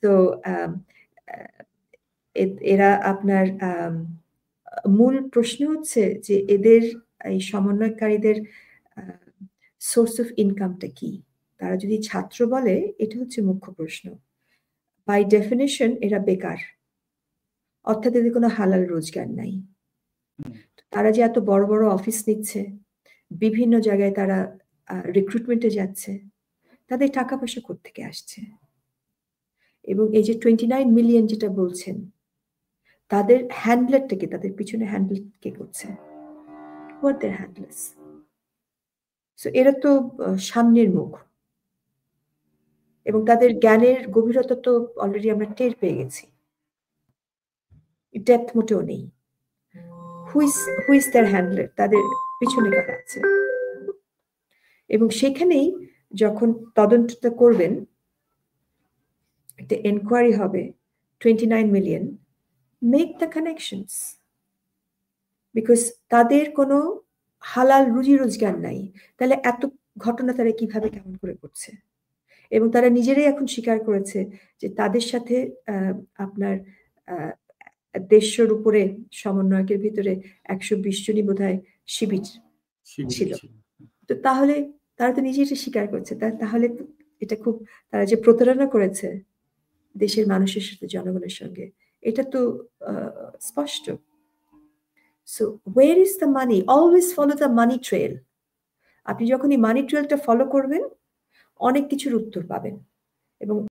তো এরা আপনার মূল প্রশ্ন হচ্ছে যে এদের এই সমন্বয়কারীদের সোর্স অফ ইনকামটা কি? তারা যদি ছাত্র বলে এটা হচ্ছে মুখ্য প্রশ্ন। বাই ডেফিনিশন এরা বেকার, অর্থাৎ এদের কোনো হালাল রোজগার নাই। তারা যে এত বড় বড় অফিস নিচ্ছে, বিভিন্ন জায়গায় তারা রিক্রুটমেন্টে যাচ্ছে, তাদের টাকা পয়সা কোত্থেকে আসছে? এবং এই যে 29 মিলিয়ন যেটা বলছেন, তাদের হ্যান্ডলারটা কে? তাদের পিছনে হ্যান্ডল কে করছে? What there হ্যান্ডলার্স? সো এরা তো সামনের মুখ, এবং তাদের জ্ঞানের গভীরতা তো অলরেডি আমরা টের পেয়ে গেছি। ডেপথ মোটেও নেই। Who is their handler? তাদের পিছনে কারা আছে? এবং সেখানেই যখন তদন্তটা করবেন, একটা এনকোয়ারি হবে, 29 million, make the connections, because তাদের কোনো হালাল রুজি রোজগার নাই। তাহলে এত ঘটনা তারা কিভাবে কেমন করে করছে? এবং তারা নিজেরাই এখন স্বীকার করেছে যে তাদের সাথে আপনার 150 উপরে সমন্বয়কের ভিতরে 120 জনই বোধহয় শিবির ছিল। তো তাহলে তারা তো নিজেই এটা স্বীকার করছে। তাহলে এটা খুব, তারা যে প্রতারণা করেছে দেশের মানুষের সাথে, জনগণের সঙ্গে, এটা তো স্পষ্ট। So where is the money? Always follow the money trail. আপনি যখন এই মানি ট্রেলটা ফলো করবেন, অনেক কিছুর উত্তর পাবেন। এবং